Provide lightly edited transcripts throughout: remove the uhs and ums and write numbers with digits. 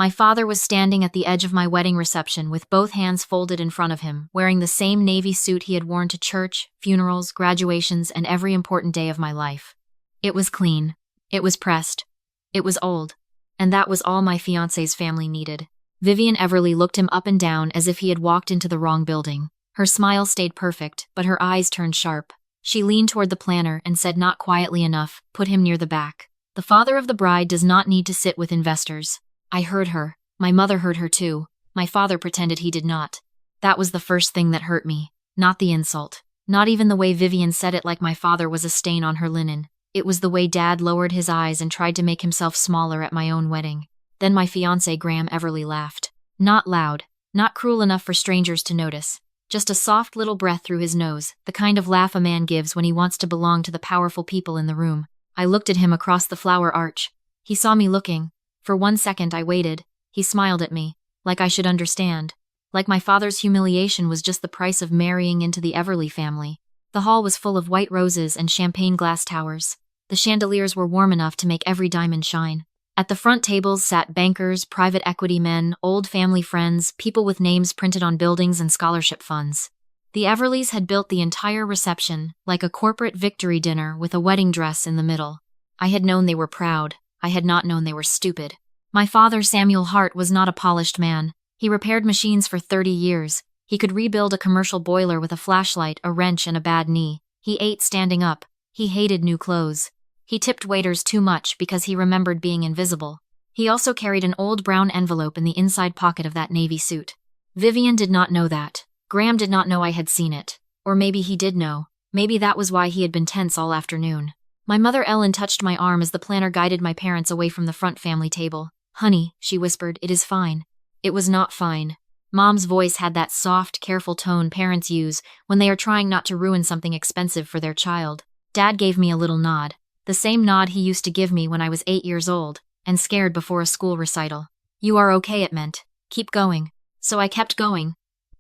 My father was standing at the edge of my wedding reception with both hands folded in front of him, wearing the same navy suit he had worn to church, funerals, graduations, and every important day of my life. It was clean. It was pressed. It was old. And that was all my fiancé's family needed. Vivian Everly looked him up and down as if he had walked into the wrong building. Her smile stayed perfect, but her eyes turned sharp. She leaned toward the planner and said not quietly enough, "Put him near the back. The father of the bride does not need to sit with investors." I heard her. My mother heard her too. My father pretended he did not. That was the first thing that hurt me. Not the insult. Not even the way Vivian said it like my father was a stain on her linen. It was the way Dad lowered his eyes and tried to make himself smaller at my own wedding. Then my fiancé Graham Everly laughed. Not loud. Not cruel enough for strangers to notice. Just a soft little breath through his nose, the kind of laugh a man gives when he wants to belong to the powerful people in the room. I looked at him across the flower arch. He saw me looking. For 1 second I waited. He smiled at me, like I should understand. Like my father's humiliation was just the price of marrying into the Everly family. The hall was full of white roses and champagne glass towers. The chandeliers were warm enough to make every diamond shine. At the front tables sat bankers, private equity men, old family friends, people with names printed on buildings and scholarship funds. The Everlys had built the entire reception, like a corporate victory dinner with a wedding dress in the middle. I had known they were proud. I had not known they were stupid. My father, Samuel Hart, was not a polished man. He repaired machines for 30 years. He could rebuild a commercial boiler with a flashlight, a wrench, and a bad knee. He ate standing up. He hated new clothes. He tipped waiters too much because he remembered being invisible. He also carried an old brown envelope in the inside pocket of that navy suit. Vivian did not know that. Graham did not know I had seen it. Or maybe he did know. Maybe that was why he had been tense all afternoon. My mother Ellen touched my arm as the planner guided my parents away from the front family table. "Honey," she whispered, "it is fine." It was not fine. Mom's voice had that soft, careful tone parents use when they are trying not to ruin something expensive for their child. Dad gave me a little nod. The same nod he used to give me when I was 8 years old and scared before a school recital. "You are okay," it meant. "Keep going." So I kept going.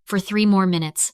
For 3 more minutes.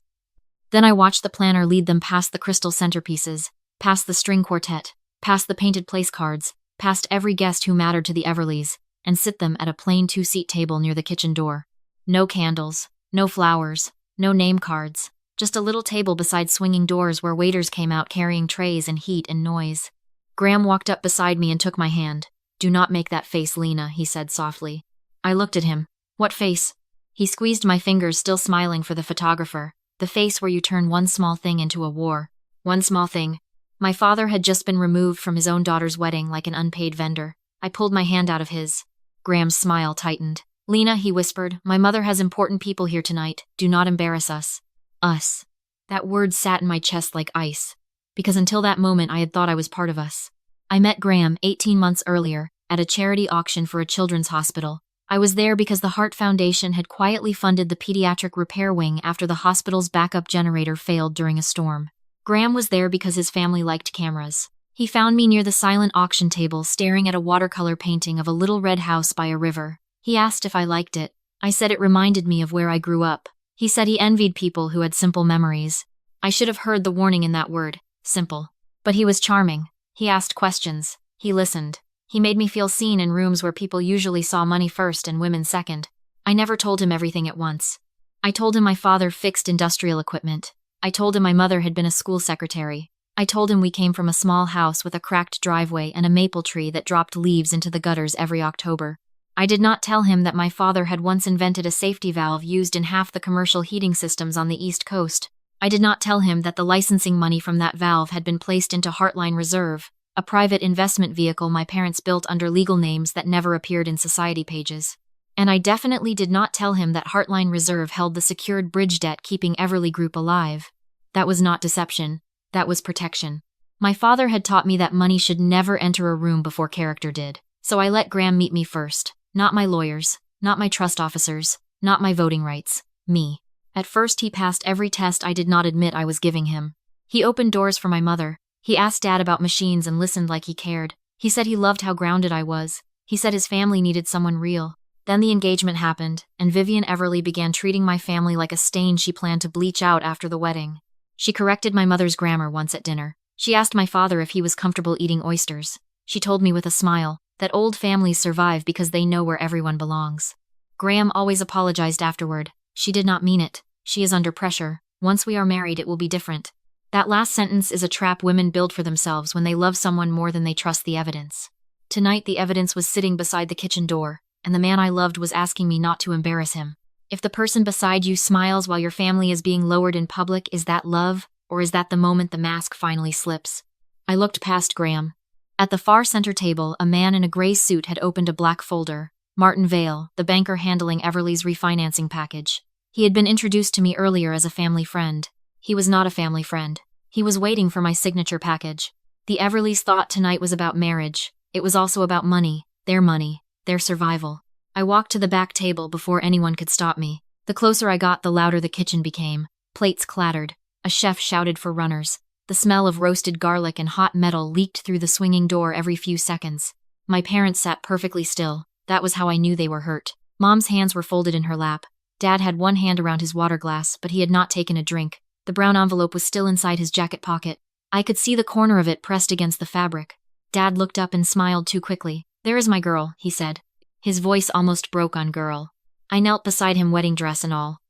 Then I watched the planner lead them past the crystal centerpieces, past the string quartet, past the painted place cards, past every guest who mattered to the Everlys, and sit them at a plain 2-seat table near the kitchen door. No candles, no flowers, no name cards, just a little table beside swinging doors where waiters came out carrying trays and heat and noise. Graham walked up beside me and took my hand. "Do not make that face, Lena," he said softly. I looked at him. "What face?" He squeezed my fingers, still smiling for the photographer. "The face where you turn one small thing into a war. One small thing." My father had just been removed from his own daughter's wedding like an unpaid vendor. I pulled my hand out of his. Graham's smile tightened. "Lena," he whispered, "my mother has important people here tonight. Do not embarrass us." Us. That word sat in my chest like ice. Because until that moment I had thought I was part of us. I met Graham 18 months earlier at a charity auction for a children's hospital. I was there because the Hart Foundation had quietly funded the pediatric repair wing after the hospital's backup generator failed during a storm. Graham was there because his family liked cameras. He found me near the silent auction table staring at a watercolor painting of a little red house by a river. He asked if I liked it. I said it reminded me of where I grew up. He said he envied people who had simple memories. I should have heard the warning in that word, simple. But he was charming. He asked questions. He listened. He made me feel seen in rooms where people usually saw money first and women second. I never told him everything at once. I told him my father fixed industrial equipment. I told him my mother had been a school secretary. I told him we came from a small house with a cracked driveway and a maple tree that dropped leaves into the gutters every October. I did not tell him that my father had once invented a safety valve used in half the commercial heating systems on the East Coast. I did not tell him that the licensing money from that valve had been placed into Heartline Reserve, a private investment vehicle my parents built under legal names that never appeared in society pages. And I definitely did not tell him that Heartline Reserve held the secured bridge debt keeping Everly Group alive. That was not deception. That was protection. My father had taught me that money should never enter a room before character did. So I let Graham meet me first. Not my lawyers, not my trust officers, not my voting rights. Me. At first he passed every test I did not admit I was giving him. He opened doors for my mother. He asked Dad about machines and listened like he cared. He said he loved how grounded I was. He said his family needed someone real. Then the engagement happened, and Vivian Everly began treating my family like a stain she planned to bleach out after the wedding. She corrected my mother's grammar once at dinner. She asked my father if he was comfortable eating oysters. She told me with a smile, that old families survive because they know where everyone belongs. Graham always apologized afterward. She did not mean it. She is under pressure. Once we are married, it will be different. That last sentence is a trap women build for themselves when they love someone more than they trust the evidence. Tonight, the evidence was sitting beside the kitchen door, and the man I loved was asking me not to embarrass him. If the person beside you smiles while your family is being lowered in public, is that love, or is that the moment the mask finally slips? I looked past Graham. At the far center table, a man in a gray suit had opened a black folder. Martin Vale, the banker handling Everly's refinancing package. He had been introduced to me earlier as a family friend. He was not a family friend. He was waiting for my signature package. The Everlys thought tonight was about marriage. It was also about money, their survival. I walked to the back table before anyone could stop me. The closer I got, the louder the kitchen became. Plates clattered. A chef shouted for runners. The smell of roasted garlic and hot metal leaked through the swinging door every few seconds. My parents sat perfectly still. That was how I knew they were hurt. Mom's hands were folded in her lap. Dad had one hand around his water glass, but he had not taken a drink. The brown envelope was still inside his jacket pocket. I could see the corner of it pressed against the fabric. Dad looked up and smiled too quickly. "There is my girl," he said. His voice almost broke on girl. I knelt beside him, wedding dress and all.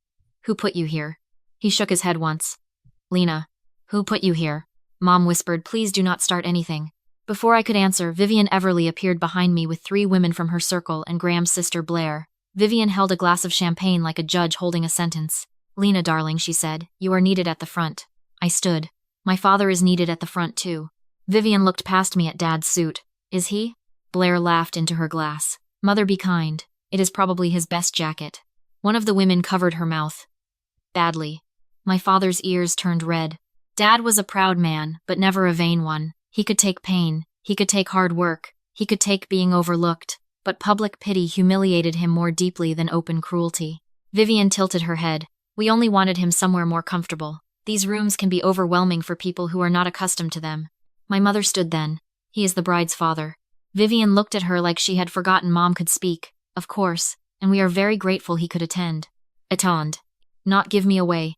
"Who put you here?" He shook his head once. "Lena. Who put you here?" Mom whispered, "Please do not start anything." Before I could answer, Vivian Everly appeared behind me with 3 women from her circle and Graham's sister Blair. Vivian held a glass of champagne like a judge holding a sentence. "Lena, darling," she said, "you are needed at the front." I stood. "My father is needed at the front too." Vivian looked past me at Dad's suit. "Is he?" Blair laughed into her glass. "Mother, be kind. It is probably his best jacket." One of the women covered her mouth. Badly. My father's ears turned red. Dad was a proud man, but never a vain one. He could take pain. He could take hard work. He could take being overlooked. But public pity humiliated him more deeply than open cruelty. Vivian tilted her head. "We only wanted him somewhere more comfortable. These rooms can be overwhelming for people who are not accustomed to them." My mother stood then. "He is the bride's father." Vivian looked at her like she had forgotten Mom could speak. "Of course, and we are very grateful he could attend." Attend. Not give me away.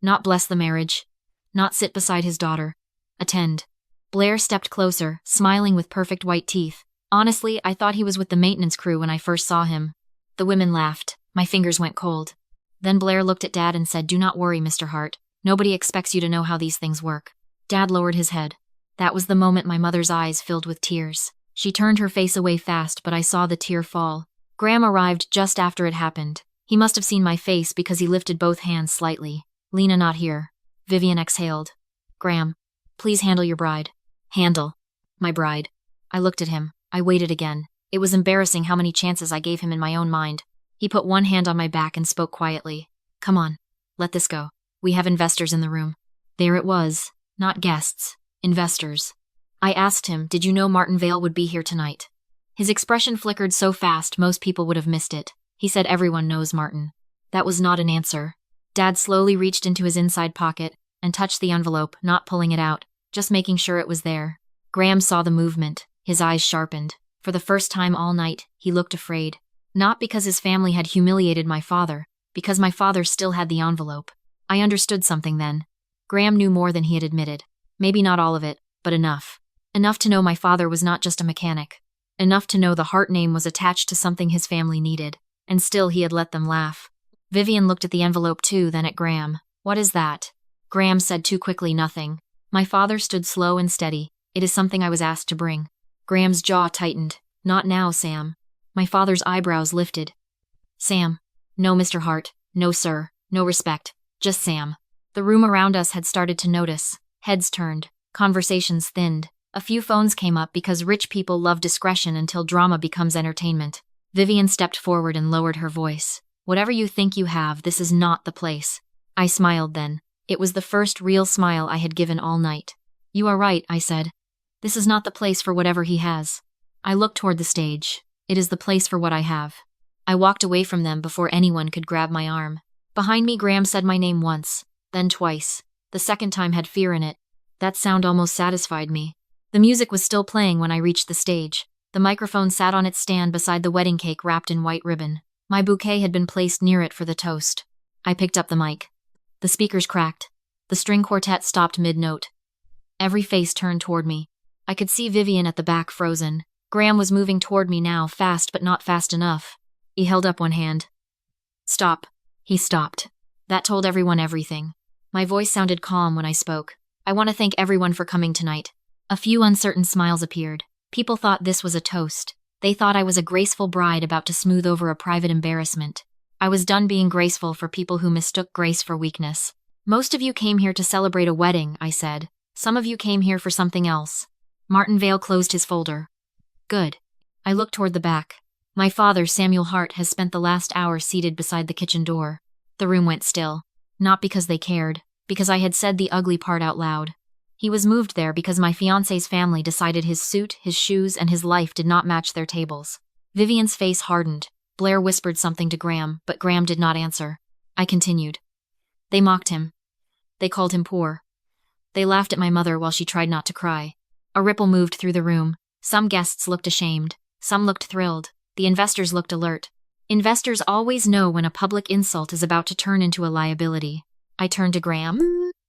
Not bless the marriage. Not sit beside his daughter. Attend. Blair stepped closer, smiling with perfect white teeth. "Honestly, I thought he was with the maintenance crew when I first saw him." The women laughed. My fingers went cold. Then Blair looked at Dad and said, "Do not worry, Mr. Hart. Nobody expects you to know how these things work." Dad lowered his head. That was the moment my mother's eyes filled with tears. She turned her face away fast, but I saw the tear fall. Graham arrived just after it happened. He must have seen my face because he lifted both hands slightly. "Lena not here." Vivian exhaled. "Graham, please handle your bride." "Handle? My bride." I looked at him. I waited again. It was embarrassing how many chances I gave him in my own mind. He put one hand on my back and spoke quietly. "Come on. Let this go. We have investors in the room." There it was. Not guests. Investors. I asked him, "Did you know Martin Vale would be here tonight?" His expression flickered so fast most people would have missed it. He said, "Everyone knows Martin." That was not an answer. Dad slowly reached into his inside pocket and touched the envelope, not pulling it out, just making sure it was there. Graham saw the movement. His eyes sharpened. For the first time all night, he looked afraid. Not because his family had humiliated my father, because my father still had the envelope. I understood something then. Graham knew more than he had admitted. Maybe not all of it, but enough. Enough to know my father was not just a mechanic. Enough to know the Hart name was attached to something his family needed. And still he had let them laugh. Vivian looked at the envelope too, then at Graham. "What is that?" Graham said too quickly, "Nothing." My father stood slow and steady. "It is something I was asked to bring." Graham's jaw tightened. "Not now, Sam." My father's eyebrows lifted. "Sam." "No, Mr. Hart. No, sir. No respect. Just Sam." The room around us had started to notice. Heads turned. Conversations thinned. A few phones came up because rich people love discretion until drama becomes entertainment. Vivian stepped forward and lowered her voice. "Whatever you think you have, this is not the place." I smiled then. It was the first real smile I had given all night. "You are right," I said. "This is not the place for whatever he has." I looked toward the stage. "It is the place for what I have." I walked away from them before anyone could grab my arm. Behind me, Graham said my name once, then twice. The second time had fear in it. That sound almost satisfied me. The music was still playing when I reached the stage. The microphone sat on its stand beside the wedding cake wrapped in white ribbon. My bouquet had been placed near it for the toast. I picked up the mic. The speakers cracked. The string quartet stopped mid-note. Every face turned toward me. I could see Vivian at the back, frozen. Graham was moving toward me now, fast but not fast enough. He held up one hand. Stop. He stopped. That told everyone everything. My voice sounded calm when I spoke. I want to thank everyone for coming tonight. A few uncertain smiles appeared. People thought this was a toast. They thought I was a graceful bride about to smooth over a private embarrassment. I was done being graceful for people who mistook grace for weakness. Most of you came here to celebrate a wedding, I said. Some of you came here for something else. Martin Vale closed his folder. Good. I looked toward the back. My father, Samuel Hart, has spent the last hour seated beside the kitchen door. The room went still. Not because they cared, because I had said the ugly part out loud. He was moved there because my fiancé's family decided his suit, his shoes, and his life did not match their tables. Vivian's face hardened. Blair whispered something to Graham, but Graham did not answer. I continued. They mocked him. They called him poor. They laughed at my mother while she tried not to cry. A ripple moved through the room. Some guests looked ashamed. Some looked thrilled. The investors looked alert. Investors always know when a public insult is about to turn into a liability. I turned to Graham,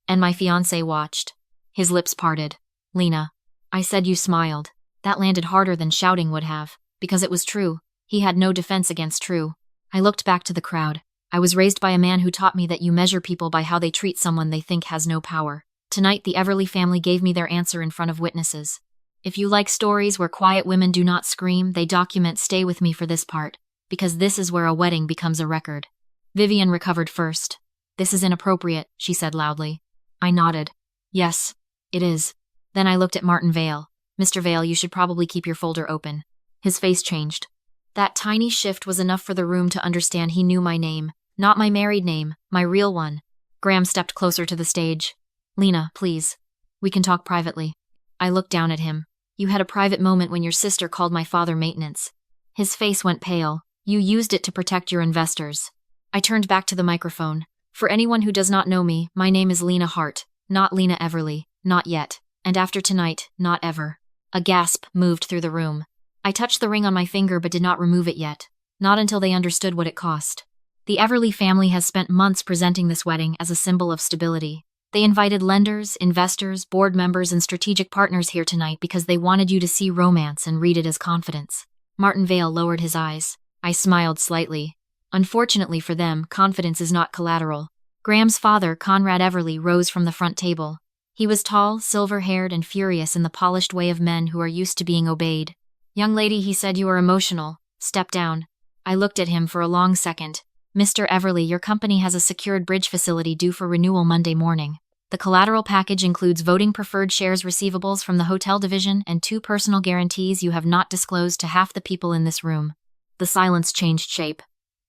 and my fiancé watched. His lips parted. Lena. I said. You smiled. That landed harder than shouting would have, because it was true. He had no defense against true. I looked back to the crowd. I was raised by a man who taught me that you measure people by how they treat someone they think has no power. Tonight, the Everly family gave me their answer in front of witnesses. If you like stories where quiet women do not scream, they document. Stay with me for this part, because this is where a wedding becomes a record. Vivian recovered first. This is inappropriate, she said loudly. I nodded. Yes, it is. Then I looked at Martin Vale. Mr. Vale, you should probably keep your folder open. His face changed. That tiny shift was enough for the room to understand he knew my name. Not my married name, my real one. Graham stepped closer to the stage. Lena, please. We can talk privately. I looked down at him. You had a private moment when your sister called my father maintenance. His face went pale. You used it to protect your investors. I turned back to the microphone. For anyone who does not know me, my name is Lena Hart, not Lena Everly, not yet, and after tonight, not ever. A gasp moved through the room. I touched the ring on my finger but did not remove it yet, not until they understood what it cost. The Everly family has spent months presenting this wedding as a symbol of stability. They invited lenders, investors, board members, and strategic partners here tonight because they wanted you to see romance and read it as confidence. Martin Vale lowered his eyes. I smiled slightly. Unfortunately for them, confidence is not collateral. Graham's father, Conrad Everly, rose from the front table. He was tall, silver-haired, and furious in the polished way of men who are used to being obeyed. Young lady, he said, you are emotional. Step down. I looked at him for a long second. Mr. Everly, your company has a secured bridge facility due for renewal Monday morning. The collateral package includes voting preferred shares receivables from the hotel division and 2 personal guarantees you have not disclosed to half the people in this room. The silence changed shape.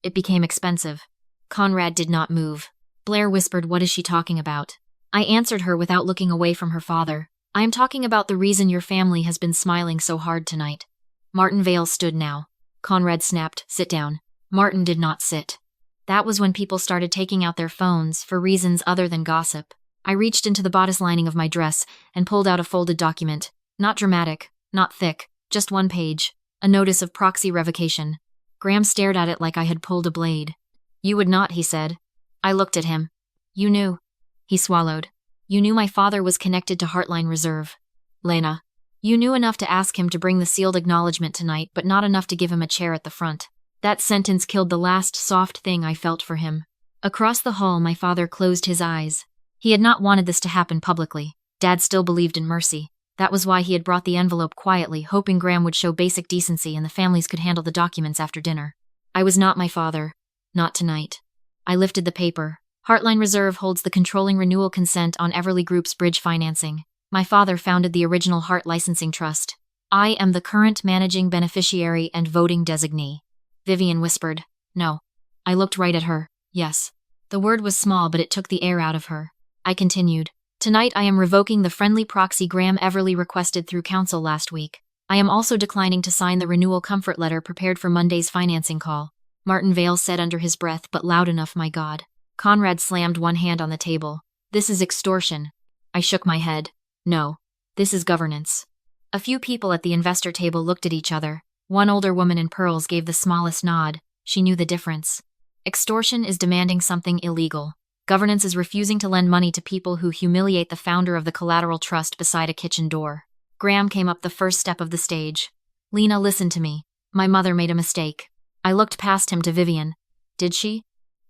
It became expensive. Conrad did not move. Blair whispered, what is she talking about? I answered her without looking away from her father. I am talking about the reason your family has been smiling so hard tonight. Martin Vale stood now. Conrad snapped, sit down. Martin did not sit. That was when people started taking out their phones for reasons other than gossip. I reached into the bodice lining of my dress and pulled out a folded document. Not dramatic, not thick, just 1 page. A notice of proxy revocation. Graham stared at it like I had pulled a blade. You would not, he said. I looked at him. You knew. He swallowed. You knew my father was connected to Heartline Reserve. Lena. You knew enough to ask him to bring the sealed acknowledgement tonight, but not enough to give him a chair at the front. That sentence killed the last soft thing I felt for him. Across the hall, my father closed his eyes. He had not wanted this to happen publicly. Dad still believed in mercy. That was why he had brought the envelope quietly, hoping Graham would show basic decency and the families could handle the documents after dinner. I was not my father. Not tonight. I lifted the paper. Heartline Reserve holds the controlling renewal consent on Everly Group's bridge financing. My father founded the original Hart Licensing Trust. I am the current managing beneficiary and voting designee. Vivian whispered, no. I looked right at her. Yes. The word was small, but it took the air out of her. I continued. Tonight I am revoking the friendly proxy Graham Everly requested through counsel last week. I am also declining to sign the renewal comfort letter prepared for Monday's financing call. Martin Vale said under his breath, but loud enough, my God. Conrad slammed one hand on the table. This is extortion. I shook my head. No. This is governance. A few people at the investor table looked at each other. One older woman in pearls gave the smallest nod. She knew the difference. Extortion is demanding something illegal. Governance is refusing to lend money to people who humiliate the founder of the collateral trust beside a kitchen door. Graham came up the first step of the stage. Lena, listen to me. My mother made a mistake. I looked past him to Vivian. Did she?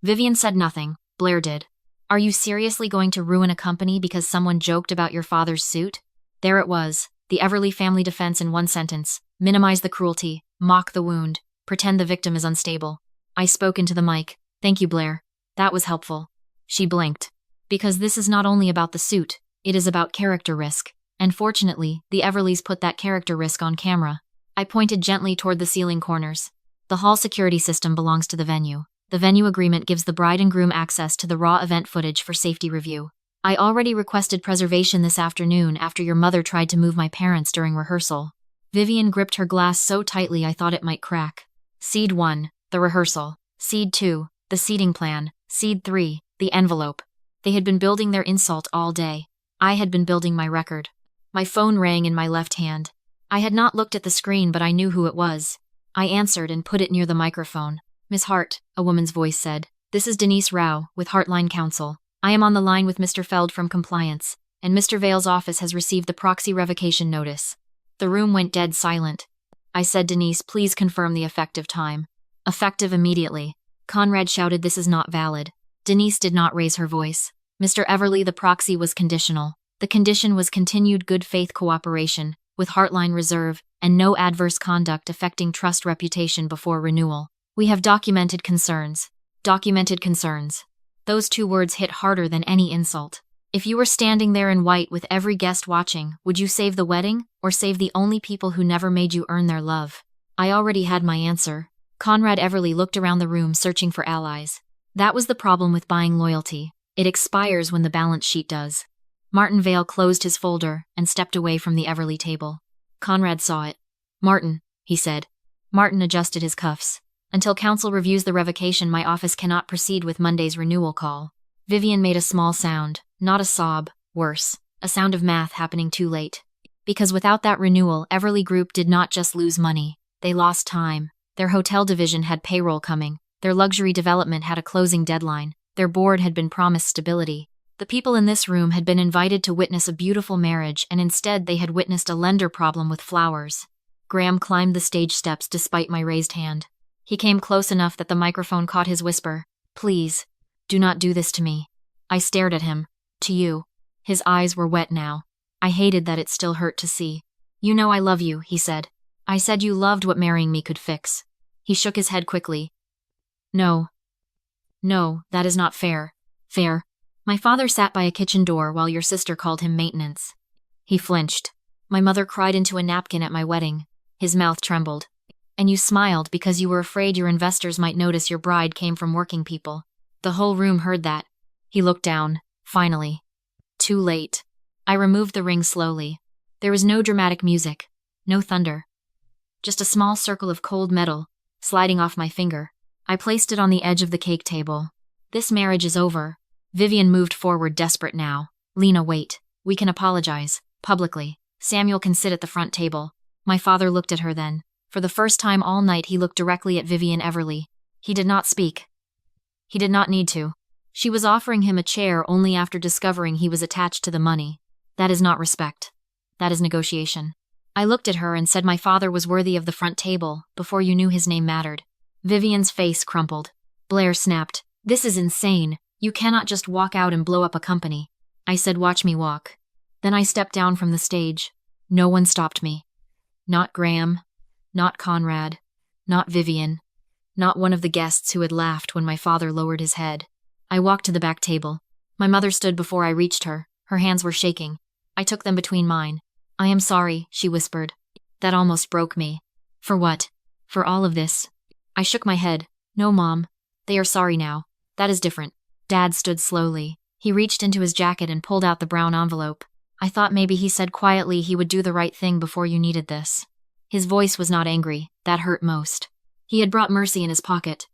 Vivian said nothing. Blair did. Are you seriously going to ruin a company because someone joked about your father's suit? There it was, the Everly family defense in one sentence. Minimize the cruelty, mock the wound, pretend the victim is unstable. I spoke into the mic. Thank you, Blair. That was helpful. She blinked. Because this is not only about the suit, it is about character risk. And fortunately, the Everlys put that character risk on camera. I pointed gently toward the ceiling corners. The hall security system belongs to the venue. The venue agreement gives the bride and groom access to the raw event footage for safety review. I already requested preservation this afternoon after your mother tried to move my parents during rehearsal. Vivian gripped her glass so tightly I thought it might crack. Seed 1, the rehearsal. Seed 2, the seating plan. Seed 3, the envelope. They had been building their insult all day. I had been building my record. My phone rang in my left hand. I had not looked at the screen, but I knew who it was. I answered and put it near the microphone. Miss Hart, a woman's voice said. This is Denise Rao, with Heartline Counsel. I am on the line with Mr. Feld from Compliance, and Mr. Vale's office has received the proxy revocation notice. The room went dead silent. I said, Denise, please confirm the effective time. Effective immediately. Conrad shouted, this is not valid. Denise did not raise her voice. Mr. Everly, the proxy was conditional. The condition was continued good faith cooperation, with Heartline reserve, and no adverse conduct affecting trust reputation before renewal. We have documented concerns. Documented concerns. Those 2 words hit harder than any insult. If you were standing there in white with every guest watching, would you save the wedding, or save the only people who never made you earn their love? I already had my answer. Conrad Everly looked around the room searching for allies. That was the problem with buying loyalty. It expires when the balance sheet does. Martin Vale closed his folder and stepped away from the Everly table. Conrad saw it. Martin, he said. Martin adjusted his cuffs. Until counsel reviews the revocation, my office cannot proceed with Monday's renewal call. Vivian made a small sound, not a sob, worse, a sound of math happening too late. Because without that renewal, Everly Group did not just lose money, they lost time. Their hotel division had payroll coming, their luxury development had a closing deadline, their board had been promised stability. The people in this room had been invited to witness a beautiful marriage, and instead they had witnessed a lender problem with flowers. Graham climbed the stage steps despite my raised hand. He came close enough that the microphone caught his whisper. Please, do not do this to me. I stared at him. To you. His eyes were wet now. I hated that it still hurt to see. You know I love you, he said. I said you loved what marrying me could fix. He shook his head quickly. No. No, that is not fair. Fair. My father sat by a kitchen door while your sister called him maintenance. He flinched. My mother cried into a napkin at my wedding. His mouth trembled. And you smiled because you were afraid your investors might notice your bride came from working people. The whole room heard that. He looked down, finally. Too late. I removed the ring slowly. There was no dramatic music, no thunder. Just a small circle of cold metal, sliding off my finger. I placed it on the edge of the cake table. This marriage is over. Vivian moved forward, desperate now. Lena, wait. We can apologize, publicly. Samuel can sit at the front table. My father looked at her then. For the first time all night he looked directly at Vivian Everly. He did not speak. He did not need to. She was offering him a chair only after discovering he was attached to the money. That is not respect. That is negotiation. I looked at her and said my father was worthy of the front table before you knew his name mattered. Vivian's face crumpled. Blair snapped. This is insane. You cannot just walk out and blow up a company. I said, watch me walk. Then I stepped down from the stage. No one stopped me. Not Graham. Not Conrad. Not Vivian. Not one of the guests who had laughed when my father lowered his head. I walked to the back table. My mother stood before I reached her. Her hands were shaking. I took them between mine. I am sorry, she whispered. That almost broke me. For what? For all of this? I shook my head. No, Mom. They are sorry now. That is different. Dad stood slowly. He reached into his jacket and pulled out the brown envelope. I thought maybe he said quietly he would do the right thing before you needed this. His voice was not angry. That hurt most. He had brought mercy in his pocket.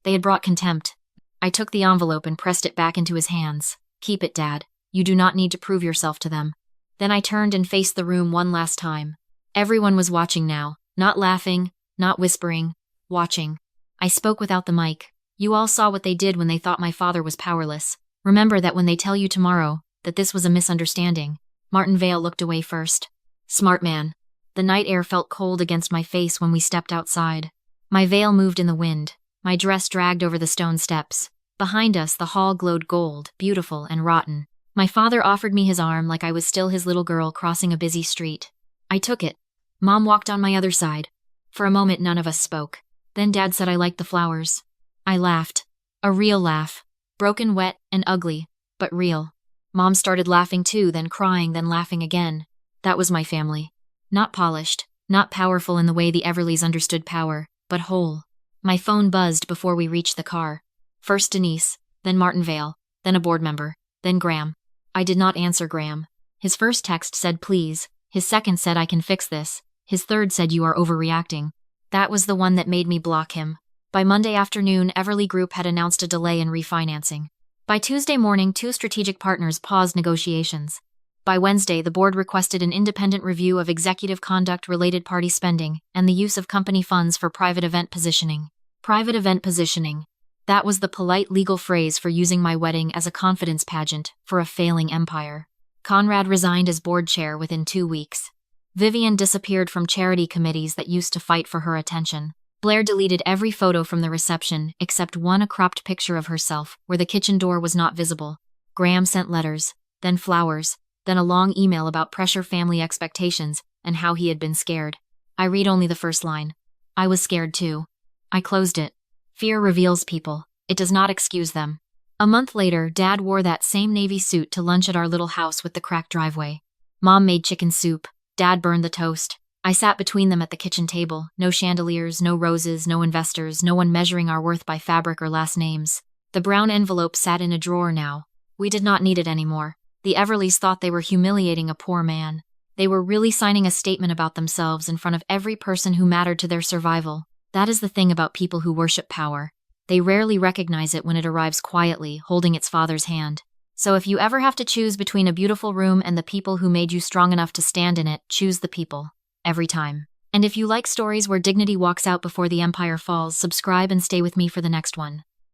They had brought contempt. I took the envelope and pressed it back into his hands. Keep it, Dad. You do not need to prove yourself to them. Then I turned and faced the room one last time. Everyone was watching now. Not laughing, not whispering. Watching. I spoke without the mic. You all saw what they did when they thought my father was powerless. Remember that when they tell you tomorrow that this was a misunderstanding. Martin Vale looked away first. Smart man. The night air felt cold against my face when we stepped outside. My veil moved in the wind. My dress dragged over the stone steps. Behind us, the hall glowed gold, beautiful and rotten. My father offered me his arm like I was still his little girl crossing a busy street. I took it. Mom walked on my other side. For a moment, none of us spoke. Then Dad said I liked the flowers. I laughed. A real laugh. Broken, wet, and ugly, but real. Mom started laughing too, then crying, then laughing again. That was my family. Not polished, not powerful in the way the Everleys understood power, but whole. My phone buzzed before we reached the car. First Denise, then Martin Vale, then a board member, then Graham. I did not answer Graham. His first text said please, his second said I can fix this, his third said you are overreacting. That was the one that made me block him. By Monday afternoon, Everly Group had announced a delay in refinancing. By Tuesday morning, 2 strategic partners paused negotiations. By Wednesday, the board requested an independent review of executive conduct, related party spending, and the use of company funds for private event positioning. Private event positioning. That was the polite legal phrase for using my wedding as a confidence pageant for a failing empire. Conrad resigned as board chair within 2 weeks. Vivian disappeared from charity committees that used to fight for her attention. Blair deleted every photo from the reception except one, a cropped picture of herself where the kitchen door was not visible. Graham sent letters, then flowers, then a long email about pressure, family expectations, and how he had been scared. I read only the first line. I was scared too. I closed it. Fear reveals people. It does not excuse them. A month later, Dad wore that same navy suit to lunch at our little house with the cracked driveway. Mom made chicken soup. Dad burned the toast. I sat between them at the kitchen table. No chandeliers, no roses, no investors, no one measuring our worth by fabric or last names. The brown envelope sat in a drawer now. We did not need it anymore. The Everleys thought they were humiliating a poor man. They were really signing a statement about themselves in front of every person who mattered to their survival. That is the thing about people who worship power. They rarely recognize it when it arrives quietly, holding its father's hand. So if you ever have to choose between a beautiful room and the people who made you strong enough to stand in it, choose the people. Every time. And if you like stories where dignity walks out before the empire falls, subscribe and stay with me for the next one.